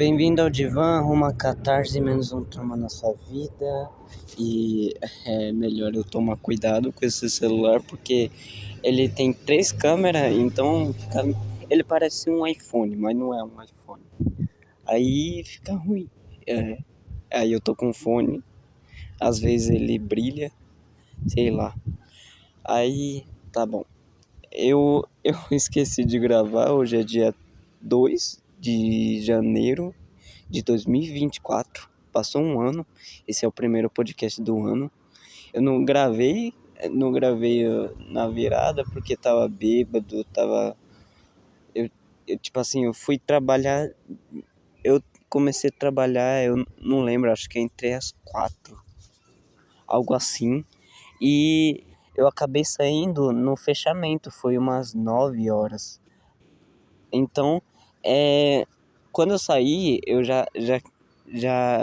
Bem-vindo ao Divã, uma catarse menos um trauma na sua vida. E é melhor eu tomar cuidado com esse celular porque ele tem 3 câmeras, então ele parece um iPhone, mas não é um iPhone. Aí fica ruim. É, aí eu tô com fone, às vezes ele brilha, sei lá. Aí tá bom. Eu esqueci de gravar, hoje é dia 2 de janeiro de 2024. Passou um ano. Esse é o primeiro podcast do ano. Eu não gravei na virada porque tava bêbado, eu, tipo assim, eu fui trabalhar, eu comecei a trabalhar, eu não lembro, acho que entrei às 4, algo assim. E eu acabei saindo no fechamento, foi umas 9 horas. Então, quando eu saí, eu já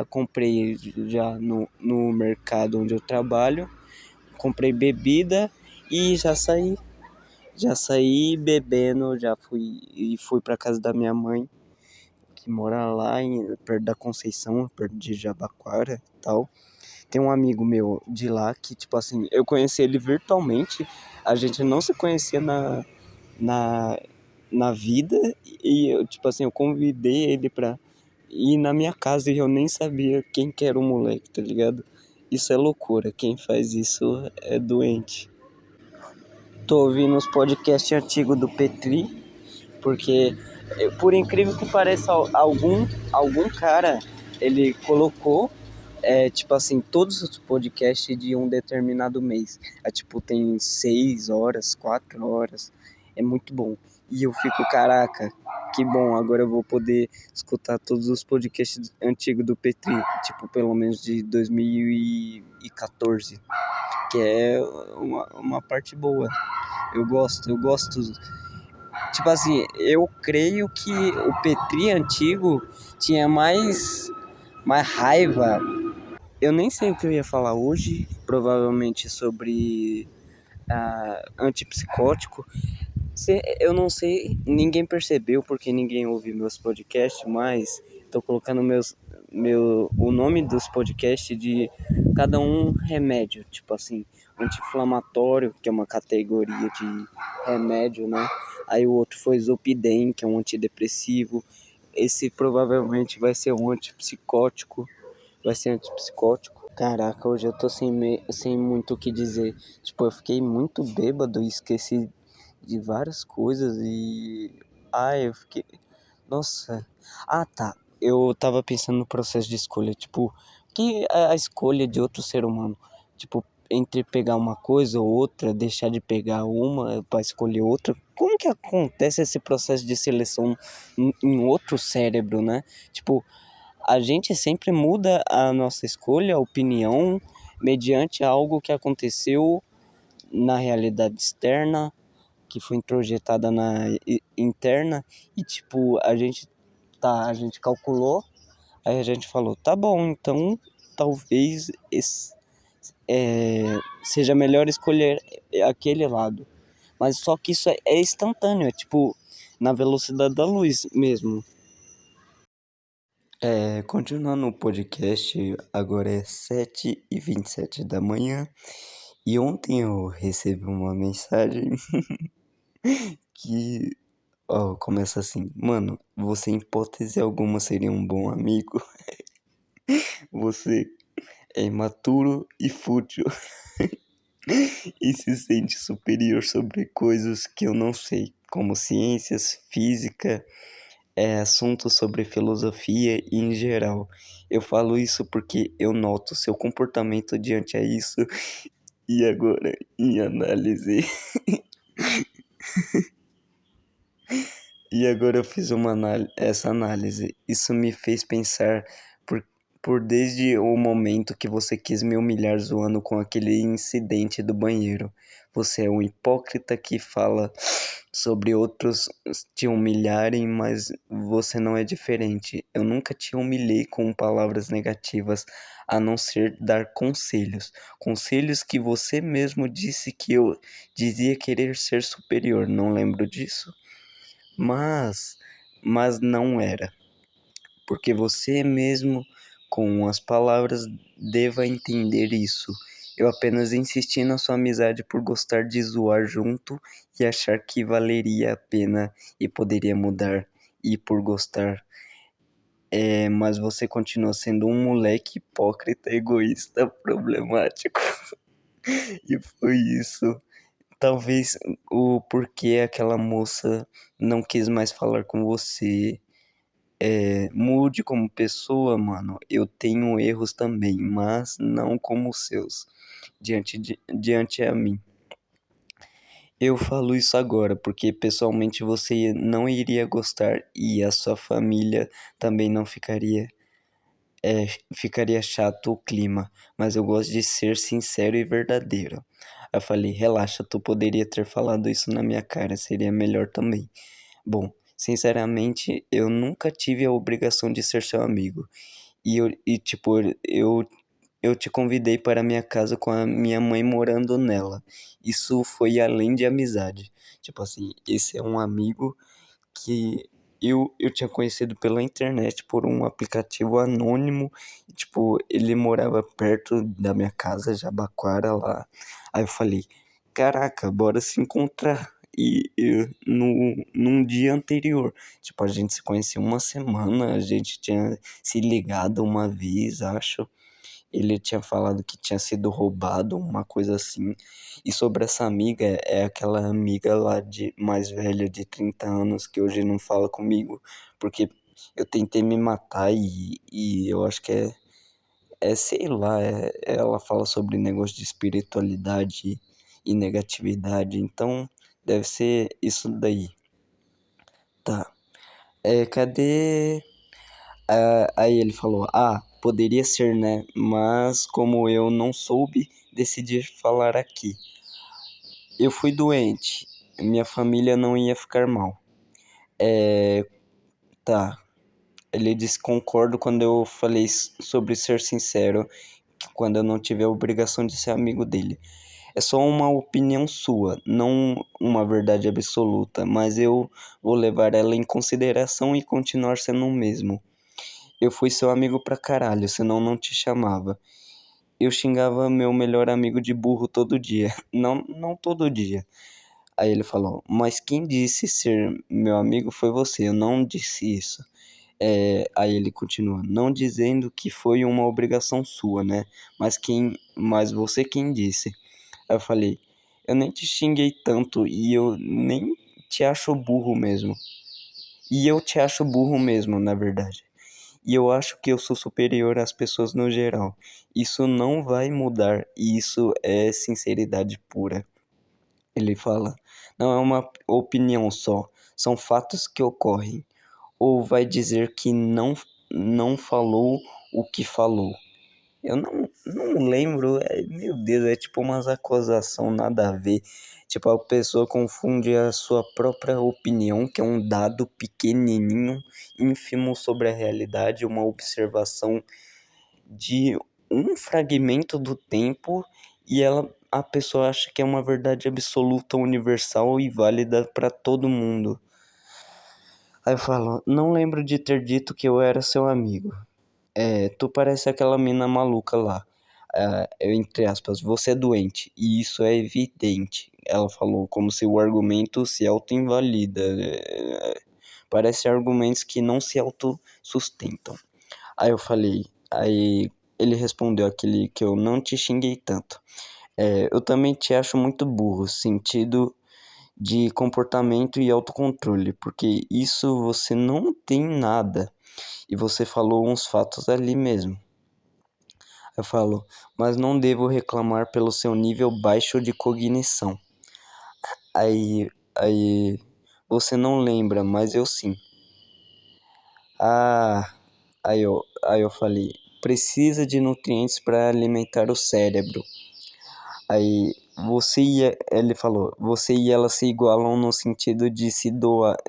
comprei já no mercado onde eu trabalho, comprei bebida e já saí bebendo, já fui para casa da minha mãe, que mora lá perto da Conceição, perto de Jabaquara e tal. Tem um amigo meu de lá que, tipo assim, eu conheci ele virtualmente, a gente não se conhecia na, na vida, e eu, tipo assim, eu convidei ele pra ir na minha casa e eu nem sabia quem que era o moleque, tá ligado? Isso é loucura, quem faz isso é doente. Tô ouvindo os podcasts antigos do Petri, porque, por incrível que pareça, algum cara, ele colocou, tipo assim, todos os podcasts de um determinado mês. Tipo, tem 6 horas, 4 horas. É muito bom. E eu fico, caraca, que bom, agora eu vou poder escutar todos os podcasts antigos do Petri, tipo, pelo menos de 2014, que é uma parte boa. Eu gosto. Tipo assim, eu creio que o Petri antigo tinha mais raiva. Eu nem sei o que eu ia falar hoje, provavelmente sobre antipsicótico. Eu não sei, ninguém percebeu porque ninguém ouve meus podcasts, mas tô colocando o nome dos podcasts de cada um remédio, tipo assim, anti-inflamatório, que é uma categoria de remédio, né? Aí o outro foi Zopidem, que é um antidepressivo. Esse provavelmente vai ser antipsicótico. Caraca, hoje eu tô sem muito o que dizer. Tipo, eu fiquei muito bêbado e esqueci de várias coisas e. Ai, eu fiquei. Nossa. Ah, tá. Eu tava pensando no processo de escolha. Tipo, que a escolha de outro ser humano. Tipo, entre pegar uma coisa ou outra, deixar de pegar uma pra escolher outra. Como que acontece esse processo de seleção em outro cérebro, né? Tipo, a gente sempre muda a nossa escolha, a opinião, mediante algo que aconteceu na realidade externa, que foi introjetada na interna, e tipo, a gente calculou, aí a gente falou, tá bom, então talvez seja melhor escolher aquele lado. Mas só que isso é instantâneo, é tipo na velocidade da luz mesmo. Continuando o podcast, agora é 7h27 da manhã e ontem eu recebi uma mensagem que, ó, começa assim: Mano, você em hipótese alguma seria um bom amigo? Você é imaturo e fútil e se sente superior sobre coisas que eu não sei, como ciências, física, assuntos sobre filosofia e em geral. Eu falo isso porque eu noto seu comportamento diante a isso e agora, em análise. E agora eu fiz essa análise. Isso me fez pensar por, por desde o momento que você quis me humilhar zoando com aquele incidente do banheiro. Você é um hipócrita que fala sobre outros te humilharem, mas você não é diferente. Eu nunca te humilhei com palavras negativas, a não ser dar conselhos. Conselhos que você mesmo disse que eu dizia querer ser superior. Não lembro disso? Mas, mas não era. porque você mesmo, com as palavras, deva entender isso. Eu apenas insisti na sua amizade por gostar de zoar junto e achar que valeria a pena e poderia mudar, e por gostar. Mas você continua sendo um moleque hipócrita, egoísta, problemático. E foi isso. Talvez o porquê aquela moça não quis mais falar com você. Mude como pessoa, mano. Eu tenho erros também, mas não como os seus, diante a mim. Eu falo isso agora porque pessoalmente você não iria gostar e a sua família também não ficaria chato o clima, mas eu gosto de ser sincero e verdadeiro. Eu falei, relaxa, tu poderia ter falado isso na minha cara, seria melhor também. Bom, sinceramente, eu nunca tive a obrigação de ser seu amigo. Tipo, eu te convidei para minha casa com a minha mãe morando nela. Isso foi além de amizade. Tipo assim, esse é um amigo que eu tinha conhecido pela internet por um aplicativo anônimo. E, tipo, ele morava perto da minha casa, Jabaquara, lá. Aí eu falei, caraca, bora se encontrar. Num dia anterior, tipo, a gente se conhecia uma semana, a gente tinha se ligado uma vez, acho. Ele tinha falado que tinha sido roubado, uma coisa assim. E sobre essa amiga, é aquela amiga lá de mais velha, de 30 anos, que hoje não fala comigo, porque eu tentei me matar e eu acho que sei lá, ela fala sobre negócio de espiritualidade e negatividade, então deve ser isso daí. Tá. Cadê? Aí ele falou: Ah, poderia ser, né? Mas como eu não soube, decidi falar aqui. Eu fui doente, minha família não ia ficar mal. É, tá. Ele disse: Concordo quando eu falei sobre ser sincero, que quando eu não tive a obrigação de ser amigo dele. É só uma opinião sua, não uma verdade absoluta, mas eu vou levar ela em consideração e continuar sendo o mesmo. Eu fui seu amigo pra caralho, senão não te chamava. Eu xingava meu melhor amigo de burro todo dia. Não, não todo dia. Aí ele falou, mas quem disse ser meu amigo foi você, eu não disse isso. Aí ele continua, não dizendo que foi uma obrigação sua, né? Mas você quem disse. Aí eu falei, eu nem te xinguei tanto e eu nem te acho burro mesmo. E eu te acho burro mesmo, na verdade. E eu acho que eu sou superior às pessoas no geral. Isso não vai mudar, e isso é sinceridade pura. Ele fala, não é uma opinião só, são fatos que ocorrem. Ou vai dizer que não falou o que falou. Eu não lembro, meu Deus, é tipo umas acusação nada a ver. Tipo, a pessoa confunde a sua própria opinião, que é um dado pequenininho, ínfimo sobre a realidade, uma observação de um fragmento do tempo, e a pessoa acha que é uma verdade absoluta, universal e válida para todo mundo. Aí eu falo, não lembro de ter dito que eu era seu amigo. Tu parece aquela mina maluca lá. Entre aspas, você é doente, e isso é evidente. Ela falou como se o argumento se auto-invalida. Parece argumentos que não se auto-sustentam. Aí eu falei, aí ele respondeu aquele que eu não te xinguei tanto. Eu também te acho muito burro, sentido de comportamento e autocontrole, porque isso você não tem nada. E você falou uns fatos ali mesmo. Eu falo, mas não devo reclamar pelo seu nível baixo de cognição. Aí, você não lembra, mas eu sim. Ah, aí eu falei, precisa de nutrientes para alimentar o cérebro. Ele falou, você e ela se igualam no sentido de se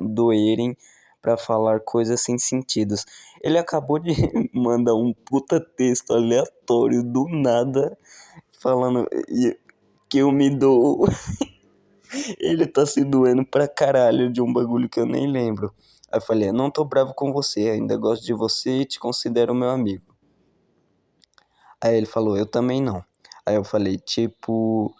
doerem para falar coisas sem sentidos. Ele acabou de mandar um puta texto aleatório do nada falando que eu me dou. Ele tá se doendo pra caralho de um bagulho que eu nem lembro. Aí eu falei, eu não tô bravo com você, ainda gosto de você e te considero meu amigo. Aí ele falou, eu também não. Aí eu falei, tipo,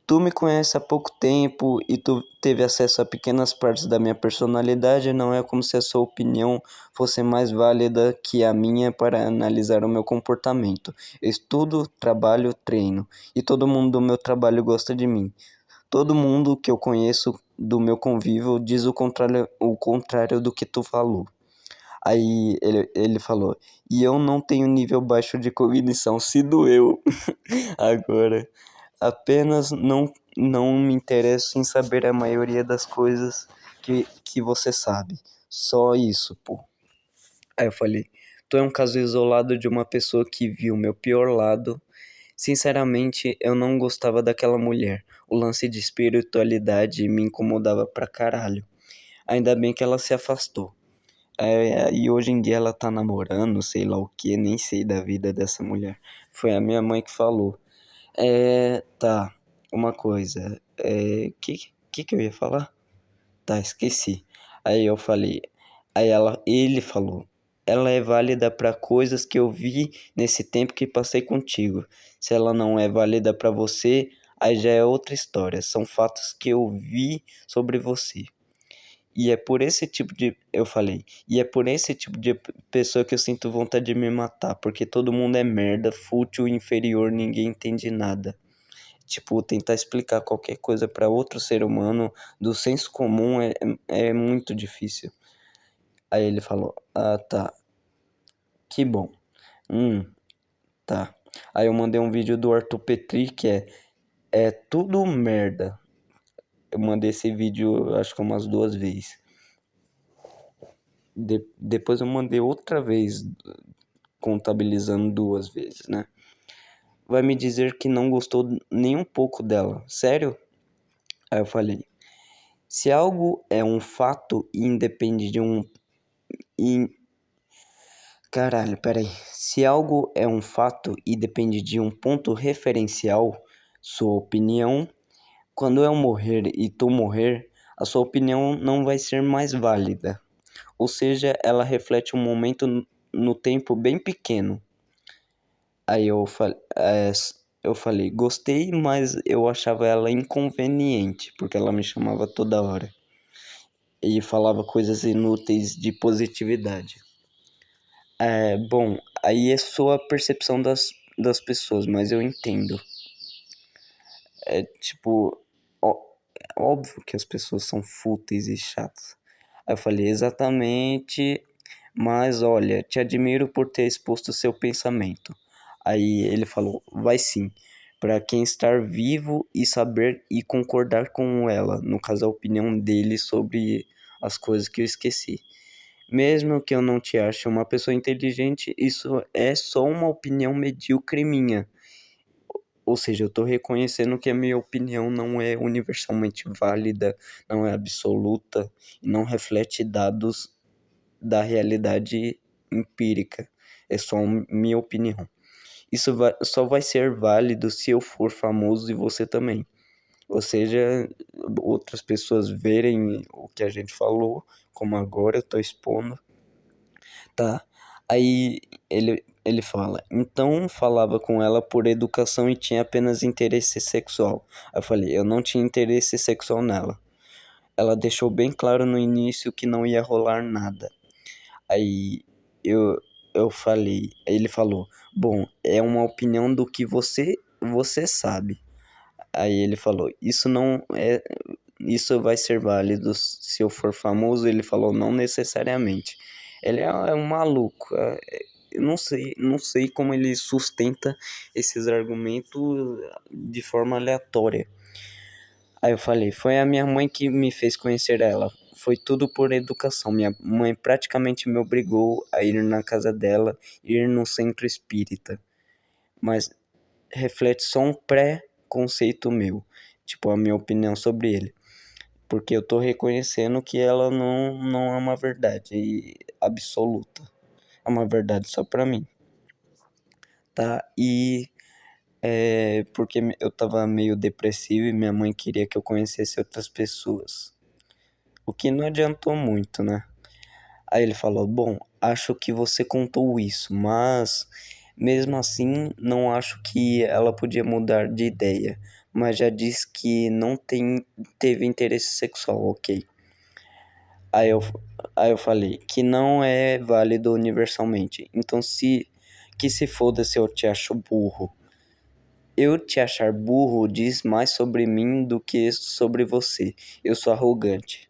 tu me conhece há pouco tempo e tu teve acesso a pequenas partes da minha personalidade, não é como se a sua opinião fosse mais válida que a minha para analisar o meu comportamento. Eu estudo, trabalho, treino, e todo mundo do meu trabalho gosta de mim. Todo mundo que eu conheço do meu convívio diz o contrário do que tu falou. Aí ele falou, e eu não tenho nível baixo de cognição, se doeu. Agora, apenas não me interesso em saber a maioria das coisas que você sabe. Só isso, pô. Aí eu falei, tu é um caso isolado de uma pessoa que viu meu pior lado. Sinceramente, eu não gostava daquela mulher. O lance de espiritualidade me incomodava pra caralho. Ainda bem que ela se afastou. E hoje em dia ela tá namorando, sei lá o que, nem sei da vida dessa mulher. Foi a minha mãe que falou. Tá, uma coisa. Que eu ia falar? Tá, esqueci. Aí eu falei. Ele falou. Ela é válida para coisas que eu vi nesse tempo que passei contigo. Se ela não é válida para você, aí já é outra história. São fatos que eu vi sobre você. E é por esse tipo de, eu falei, e é por esse tipo de pessoa que eu sinto vontade de me matar, porque todo mundo é merda, fútil, inferior, ninguém entende nada. Tipo, tentar explicar qualquer coisa para outro ser humano do senso comum é muito difícil. Aí ele falou, ah, tá, que bom. Hum, tá. Aí eu mandei um vídeo do Arthur Petri que é tudo merda. Eu mandei esse vídeo acho que umas 2 vezes. Depois eu mandei outra vez, contabilizando 2 vezes, né? Vai me dizer que não gostou nem um pouco dela. Sério? Aí eu falei, se algo é um fato e independe de um. in- Caralho, peraí. Se algo é um fato e depende de um ponto referencial, sua opinião, quando eu morrer e tu morrer, a sua opinião não vai ser mais válida. Ou seja, ela reflete um momento no tempo bem pequeno. Aí eu falei, gostei, mas eu achava ela inconveniente, porque ela me chamava toda hora e falava coisas inúteis de positividade. Bom, aí é só a percepção das pessoas, mas eu entendo. Tipo, ó, é óbvio que as pessoas são fúteis e chatas. Aí eu falei, exatamente, mas olha, te admiro por ter exposto seu pensamento. Aí ele falou, vai sim, para quem estar vivo e saber e concordar com ela, no caso a opinião dele sobre as coisas que eu esqueci. Mesmo que eu não te ache uma pessoa inteligente, isso é só uma opinião medíocre minha. Ou seja, eu estou reconhecendo que a minha opinião não é universalmente válida, não é absoluta e não reflete dados da realidade empírica. É só minha opinião. Só vai ser válido se eu for famoso e você também. Ou seja, outras pessoas verem o que a gente falou, como agora eu estou expondo, tá? Aí ele fala, então falava com ela por educação e tinha apenas interesse sexual. Aí eu falei, eu não tinha interesse sexual nela. Ela deixou bem claro no início que não ia rolar nada. Aí eu, eu falei, aí ele falou, bom, é uma opinião do que você sabe. Aí ele falou, isso vai ser válido se eu for famoso. Ele falou, não necessariamente. Ele é um maluco. Eu não sei como ele sustenta esses argumentos de forma aleatória. Aí eu falei, foi a minha mãe que me fez conhecer ela. Foi tudo por educação. Minha mãe praticamente me obrigou a ir na casa dela, ir no centro espírita. Mas reflete só um pré-conceito meu, tipo a minha opinião sobre ele, porque eu tô reconhecendo que ela não é uma verdade absoluta, é uma verdade só pra mim, tá? Porque eu tava meio depressivo e minha mãe queria que eu conhecesse outras pessoas, o que não adiantou muito, né? Aí ele falou: Bom, acho que você contou isso, mas mesmo assim não acho que ela podia mudar de ideia. Mas já disse que não teve interesse sexual, ok? Aí eu, aí eu falei que não é válido universalmente. Então que se foda se eu te acho burro. Eu te achar burro diz mais sobre mim do que sobre você. Eu sou arrogante.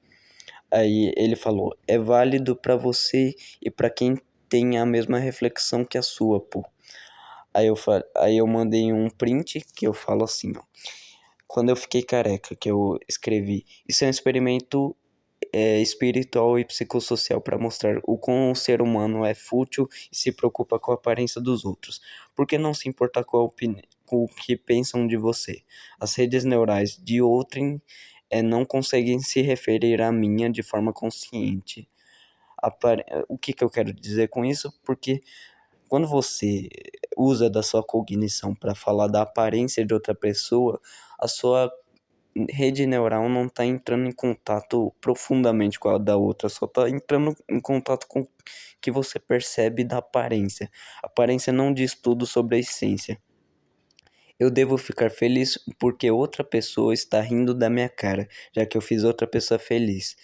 Aí ele falou: é válido pra você e pra quem tem a mesma reflexão que a sua, pô. Aí eu mandei um print que eu falo assim, ó. Quando eu fiquei careca, que eu escrevi. Isso é um experimento espiritual e psicossocial para mostrar o quão o ser humano é fútil e se preocupa com a aparência dos outros. Por que não se importar com o que pensam de você? As redes neurais de outrem não conseguem se referir à minha de forma consciente. O que eu quero dizer com isso? Porque quando você usa da sua cognição para falar da aparência de outra pessoa, a sua rede neural não está entrando em contato profundamente com a da outra, só está entrando em contato com o que você percebe da aparência. A aparência não diz tudo sobre a essência. Eu devo ficar feliz porque outra pessoa está rindo da minha cara, já que eu fiz outra pessoa feliz.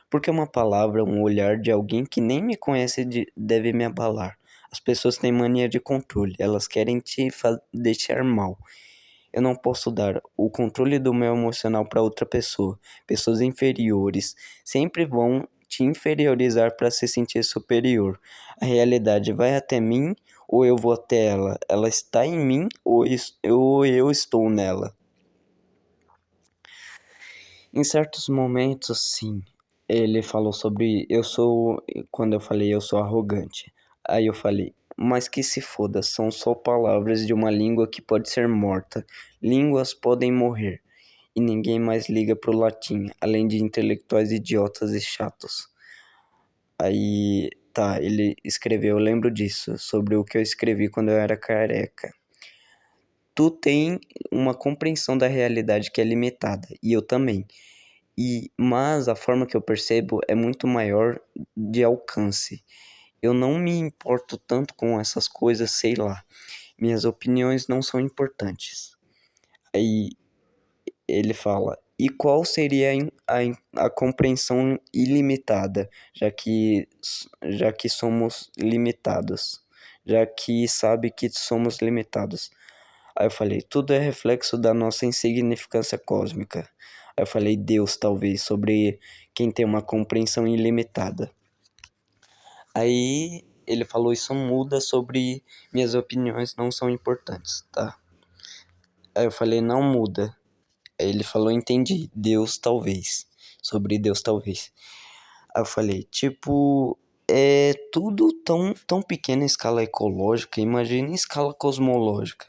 Porque uma palavra, um olhar de alguém que nem me conhece deve me abalar. As pessoas têm mania de controle, elas querem deixar mal. Eu não posso dar o controle do meu emocional para outra pessoa. Pessoas inferiores sempre vão te inferiorizar para se sentir superior. A realidade vai até mim ou eu vou até ela? Ela está em mim ou eu estou nela? Em certos momentos, sim. Ele falou sobre quando eu falei eu sou arrogante. Aí eu falei, mas que se foda, são só palavras de uma língua que pode ser morta. Línguas podem morrer. E ninguém mais liga pro latim, além de intelectuais idiotas e chatos. Aí, tá, ele escreveu, eu lembro disso, sobre o que eu escrevi quando eu era careca. Tu tem uma compreensão da realidade que é limitada, e eu também. Mas a forma que eu percebo é muito maior de alcance. Eu não me importo tanto com essas coisas, sei lá. Minhas opiniões não são importantes. Aí ele fala: e qual seria a compreensão ilimitada, já que somos limitados, já que sabe que somos limitados? Aí eu falei: tudo é reflexo da nossa insignificância cósmica. Aí eu falei: Deus, talvez, sobre quem tem uma compreensão ilimitada. Aí ele falou: isso muda sobre minhas opiniões não são importantes, tá? Aí eu falei: não muda. Aí ele falou: entendi, Deus talvez. Sobre Deus talvez. Aí eu falei: tipo, é tudo tão pequeno em escala ecológica, imagina em escala cosmológica.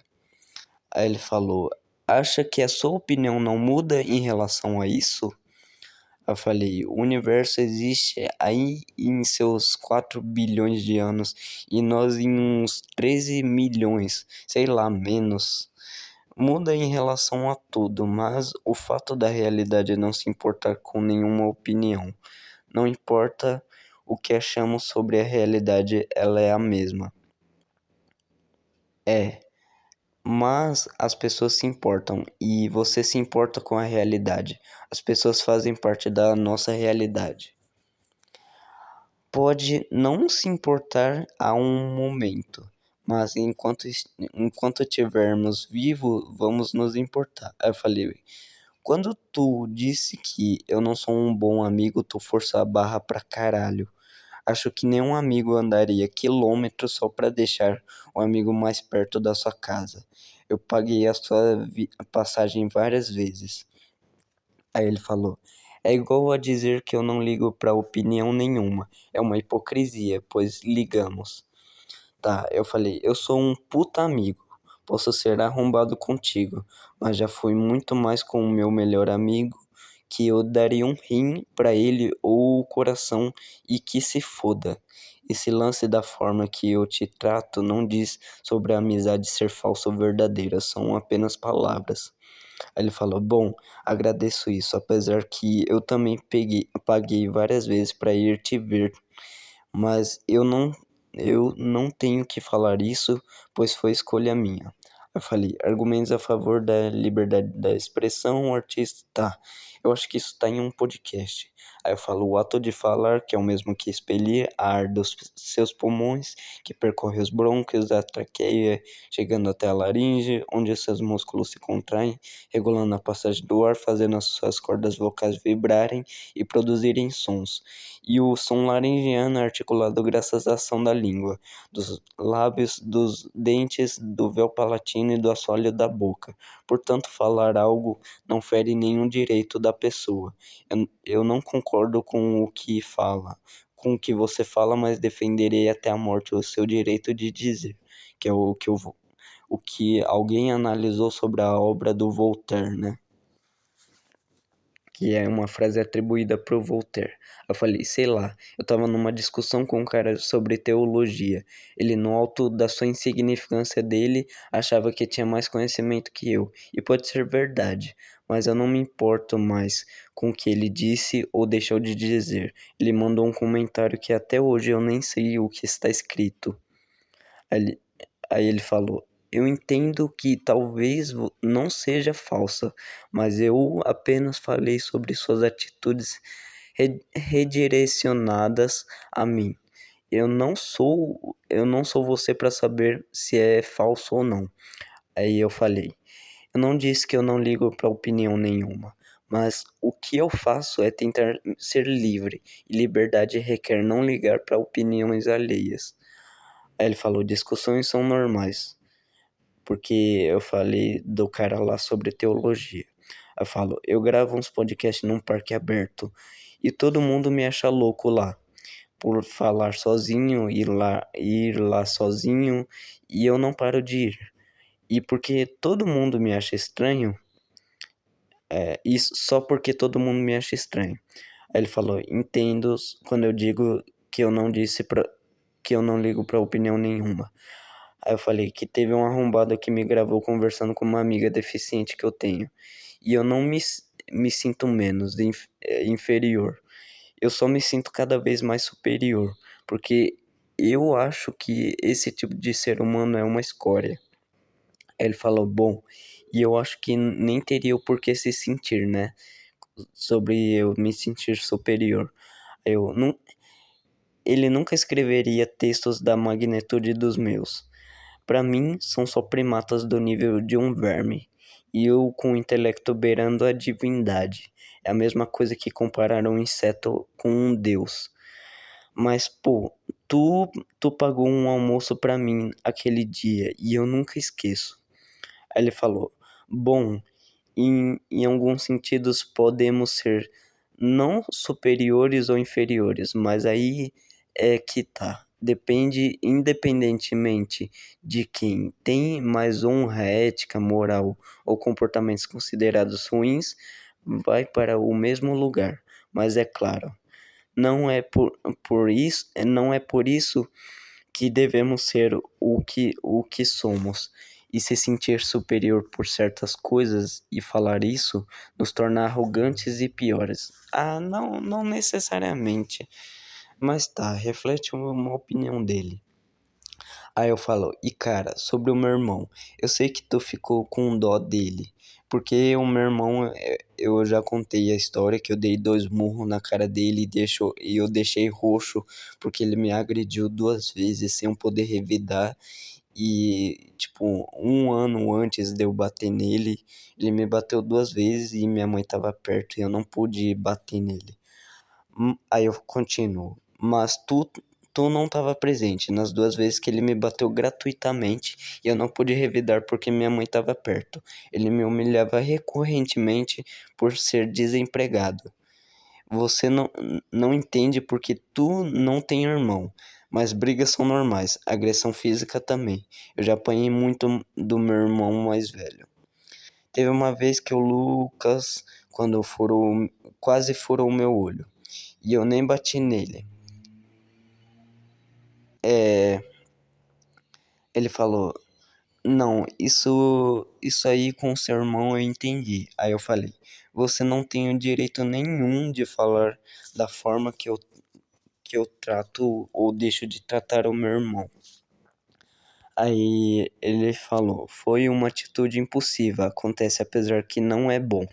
Aí ele falou: acha que a sua opinião não muda em relação a isso? Eu falei: o universo existe aí em seus 4 bilhões de anos e nós em uns 13 milhões, sei lá, menos. Muda em relação a tudo, mas o fato da realidade não se importar com nenhuma opinião. Não importa o que achamos sobre a realidade, ela é a mesma. É, mas as pessoas se importam e você se importa com a realidade. As pessoas fazem parte da nossa realidade. Pode não se importar a um momento, mas enquanto estivermos vivos, vamos nos importar. Aí eu falei: quando tu disse que eu não sou um bom amigo, tu forçou a barra pra caralho. Acho que nenhum amigo andaria quilômetros só pra deixar o amigo mais perto da sua casa. Eu paguei a sua passagem várias vezes. Aí ele falou: é igual a dizer que eu não ligo pra opinião nenhuma. É uma hipocrisia, pois ligamos. Tá, eu falei: eu sou um puta amigo. Posso ser arrombado contigo, mas já fui muito mais com o meu melhor amigo, que eu daria um rim pra ele ou o coração e que se foda. Esse lance da forma que eu te trato não diz sobre a amizade ser falsa ou verdadeira, são apenas palavras. Aí ele falou: bom, agradeço isso, apesar que eu também paguei várias vezes pra ir te ver, mas eu não tenho que falar isso, pois foi escolha minha. Eu falei, argumentos a favor da liberdade da expressão, o artista, tá. Eu acho que isso tá em um podcast. Aí eu falo, o ato de falar, que é o mesmo que expelir ar dos seus pulmões, que percorre os brônquios da traqueia, chegando até a laringe, onde seus músculos se contraem, regulando a passagem do ar, fazendo as suas cordas vocais vibrarem e produzirem sons. E o som laringiano é articulado graças à ação da língua, dos lábios, dos dentes, do véu palatino e do assoalho da boca. Portanto, falar algo não fere nenhum direito da pessoa. Eu não concordo com o que fala, com o que você fala, mas defenderei até a morte o seu direito de dizer, que é o que alguém analisou sobre a obra do Voltaire, né? Que é uma frase atribuída pro Voltaire. Eu falei, sei lá, eu tava numa discussão com um cara sobre teologia. Ele, no alto da sua insignificância dele, achava que tinha mais conhecimento que eu. E pode ser verdade, mas eu não me importo mais com o que ele disse ou deixou de dizer. Ele mandou um comentário que até hoje eu nem sei o que está escrito. Aí ele, Aí ele falou: Eu entendo que talvez não seja falsa, mas eu apenas falei sobre suas atitudes redirecionadas a mim. Eu não sou você para saber se é falso ou não. Aí eu falei: Eu não disse que eu não ligo para opinião nenhuma. Mas o que eu faço é tentar ser livre, e liberdade requer não ligar para opiniões alheias. Aí ele falou: discussões são normais, porque eu falei do cara lá sobre teologia. Eu falo, eu gravo uns podcasts num parque aberto e todo mundo me acha louco lá por falar sozinho, ir lá sozinho e eu não paro de ir. E porque todo mundo me acha estranho, isso só porque todo mundo me acha estranho. Aí ele falou, entendo quando eu digo que eu não disse que eu não ligo pra opinião nenhuma. Aí eu falei que teve um arrombado que me gravou conversando com uma amiga deficiente que eu tenho. E eu não me sinto menos inferior. Eu só me sinto cada vez mais superior. Porque eu acho que esse tipo de ser humano é uma escória. Aí ele falou, bom, e eu acho que nem teria o porquê se sentir, né? Sobre eu me sentir superior. Eu não, ele nunca escreveria textos da magnitude dos meus. Para mim, são só primatas do nível de um verme, e eu com o intelecto beirando a divindade. É a mesma coisa que comparar um inseto com um deus. Mas, pô, tu pagou um almoço pra mim aquele dia e eu nunca esqueço. Aí ele falou: Bom, em alguns sentidos podemos ser não superiores ou inferiores, mas aí é que tá. Depende, independentemente de quem tem mais honra, ética, moral ou comportamentos considerados ruins, vai para o mesmo lugar. Mas é claro, não é por isso que devemos ser o que somos. E se sentir superior por certas coisas e falar isso nos torna arrogantes e piores. Ah, não, não necessariamente. Mas tá, reflete uma opinião dele. Aí eu falo, e cara, sobre o meu irmão, eu sei que tu ficou com dó dele, porque o meu irmão, eu já contei a história que eu dei 2 murros na cara dele e eu deixei roxo porque ele me agrediu 2 vezes sem eu poder revidar. E, tipo, um ano antes de eu bater nele, ele me bateu 2 vezes e minha mãe tava perto e eu não pude bater nele. Aí eu continuo. Mas tu não estava presente nas 2 vezes que ele me bateu gratuitamente e eu não pude revidar porque minha mãe estava perto. Ele me humilhava recorrentemente por ser desempregado. Você não entende porque tu não tem irmão. Mas brigas são normais, agressão física também. Eu já apanhei muito do meu irmão mais velho. Teve uma vez que o Lucas, quando furou, quase furou o meu olho. E eu nem bati nele. É, ele falou, não, isso aí com o seu irmão eu entendi. Aí eu falei, você não tem o direito nenhum de falar da forma que eu trato ou deixo de tratar o meu irmão. Aí ele falou: foi uma atitude impulsiva, acontece apesar que não é bom.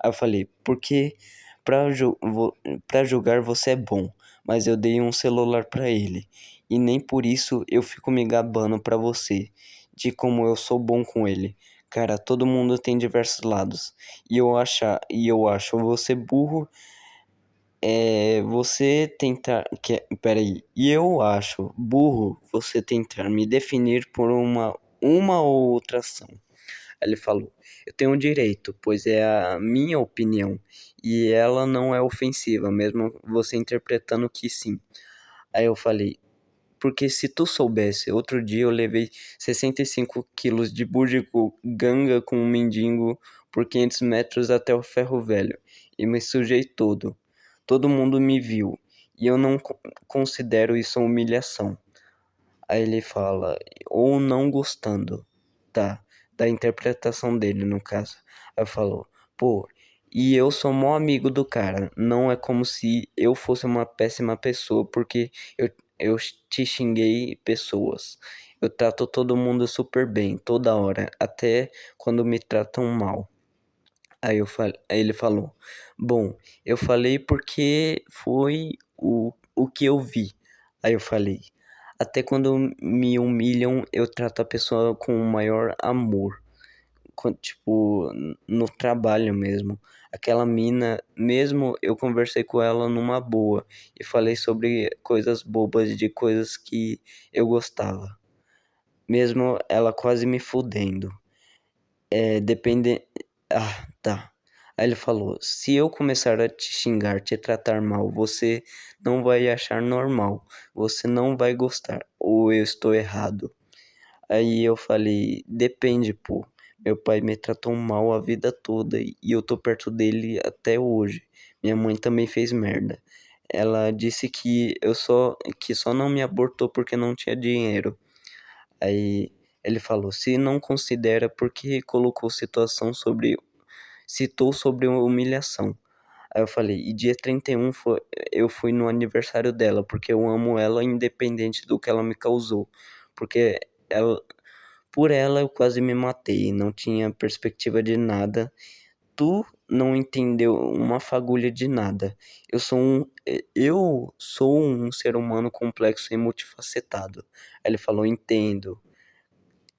Aí eu falei: porque pra julgar você é bom, mas eu dei um celular pra ele. E nem por isso eu fico me gabando pra você, de como eu sou bom com ele. Cara, todo mundo tem diversos lados. E eu acho você burro você tentar. Peraí. E eu acho burro você tentar me definir por uma ou outra ação. Aí ele falou: eu tenho um direito, pois é a minha opinião. E ela não é ofensiva, mesmo você interpretando que sim. Aí eu falei: porque se tu soubesse, outro dia eu levei 65 quilos de ganga com um mendigo por 500 metros até o ferro velho e me sujei todo. Todo mundo me viu e eu não considero isso uma humilhação. Aí ele fala, ou não gostando, tá? Da interpretação dele, no caso. Aí falou, pô, e eu sou mó amigo do cara. Não é como se eu fosse uma péssima pessoa, porque eu te xinguei pessoas. Eu trato todo mundo super bem, toda hora, até quando me tratam mal. Aí ele falou: bom, eu falei porque foi o que eu vi. Aí eu falei: até quando me humilham, eu trato a pessoa com o maior amor. Tipo, no trabalho mesmo. Aquela mina, mesmo eu conversei com ela numa boa e falei sobre coisas bobas, de coisas que eu gostava. Mesmo ela quase me fudendo. Depende. Ah, tá. Aí ele falou: se eu começar a te xingar, te tratar mal, você não vai achar normal. Você não vai gostar. Ou eu estou errado? Aí eu falei: depende, pô. Meu pai me tratou mal a vida toda e eu tô perto dele até hoje. Minha mãe também fez merda. Ela disse que só não me abortou porque não tinha dinheiro. Aí ele falou: se não considera porque colocou citou sobre uma humilhação. Aí eu falei: e dia 31 eu fui no aniversário dela, porque eu amo ela independente do que ela me causou. Porque ela, por ela eu quase me matei, não tinha perspectiva de nada. Tu não entendeu uma fagulha de nada. Eu sou um ser humano complexo e multifacetado. Aí ele falou: entendo.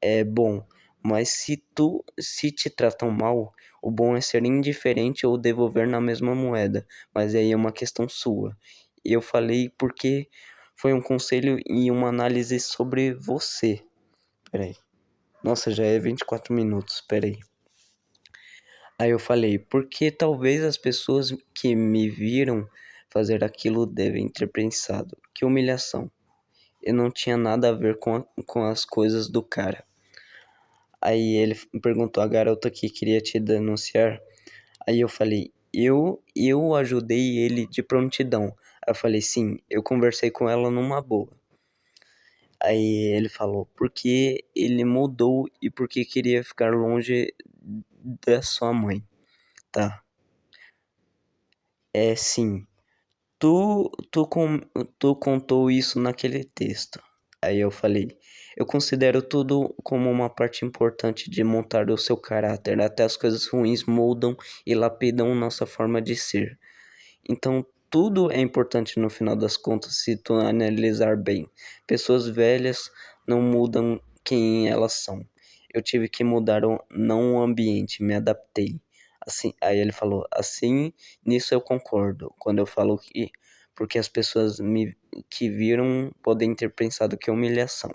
É bom, mas se te tratam mal, o bom é ser indiferente ou devolver na mesma moeda, mas aí é uma questão sua. E eu falei porque foi um conselho e uma análise sobre você. Peraí. Nossa, já é 24 minutos, peraí. Aí eu falei, porque talvez as pessoas que me viram fazer aquilo devem ter pensado, que humilhação. Eu não tinha nada a ver com as coisas do cara. Aí ele perguntou a garota que queria te denunciar. Aí eu falei, eu ajudei ele de prontidão. Aí eu falei, sim, eu conversei com ela numa boa. Aí ele falou, porque ele mudou e porque queria ficar longe da sua mãe, tá? É sim. Tu contou isso naquele texto. Aí eu falei, eu considero tudo como uma parte importante de montar o seu caráter, até as coisas ruins moldam e lapidam nossa forma de ser. Então, tudo é importante no final das contas se tu analisar bem. Pessoas velhas não mudam quem elas são. Eu tive que mudar não o ambiente, me adaptei. Assim, aí ele falou, assim, nisso eu concordo. Quando eu falo que porque as pessoas que viram podem ter pensado que é humilhação.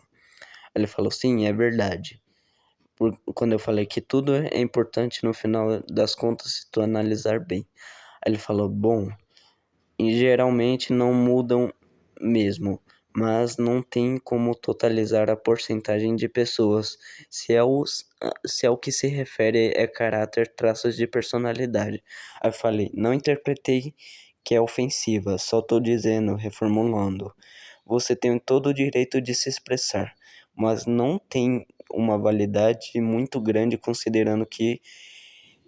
Ele falou, sim, é verdade. Quando eu falei que tudo é importante no final das contas se tu analisar bem. Aí ele falou, bom, e geralmente não mudam mesmo, mas não tem como totalizar a porcentagem de pessoas. Se ao que se refere é caráter, traços de personalidade. Aí eu falei, não interpretei que é ofensiva, só tô dizendo, reformulando. Você tem todo o direito de se expressar, mas não tem uma validade muito grande considerando que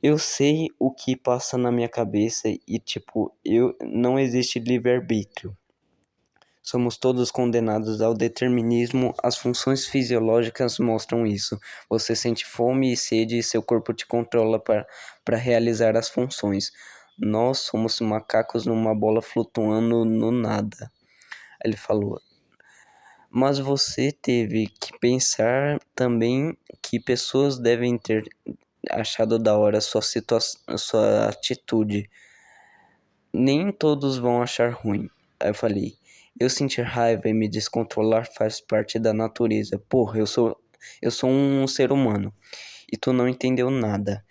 eu sei o que passa na minha cabeça e, tipo, eu não existe livre-arbítrio. Somos todos condenados ao determinismo, as funções fisiológicas mostram isso. Você sente fome e sede e seu corpo te controla para realizar as funções. Nós somos macacos numa bola flutuando no nada. Ele falou. Mas você teve que pensar também que pessoas devem ter achado da hora sua atitude. Nem todos vão achar ruim. Aí eu falei, eu sentir raiva e me descontrolar faz parte da natureza. Porra, eu sou um ser humano e tu não entendeu nada.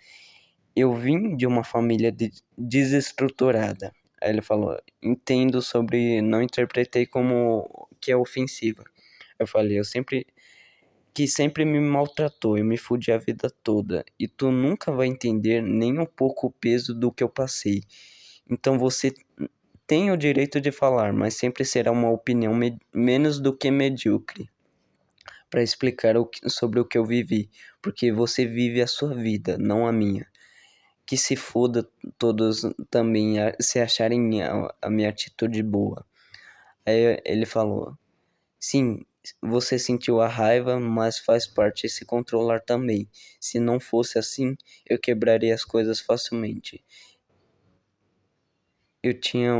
Eu vim de uma família desestruturada. Aí ele falou, entendo sobre, não interpretei como que é ofensiva. Eu falei, sempre me maltratou, eu me fudi a vida toda, e tu nunca vai entender nem um pouco o peso do que eu passei. Então você tem o direito de falar, mas sempre será uma opinião menos do que medíocre para explicar sobre o que eu vivi, porque você vive a sua vida, não a minha. Que se foda todos também se acharem a minha atitude boa. Aí ele falou: sim, você sentiu a raiva, mas faz parte se controlar também. Se não fosse assim, eu quebraria as coisas facilmente. Eu tinha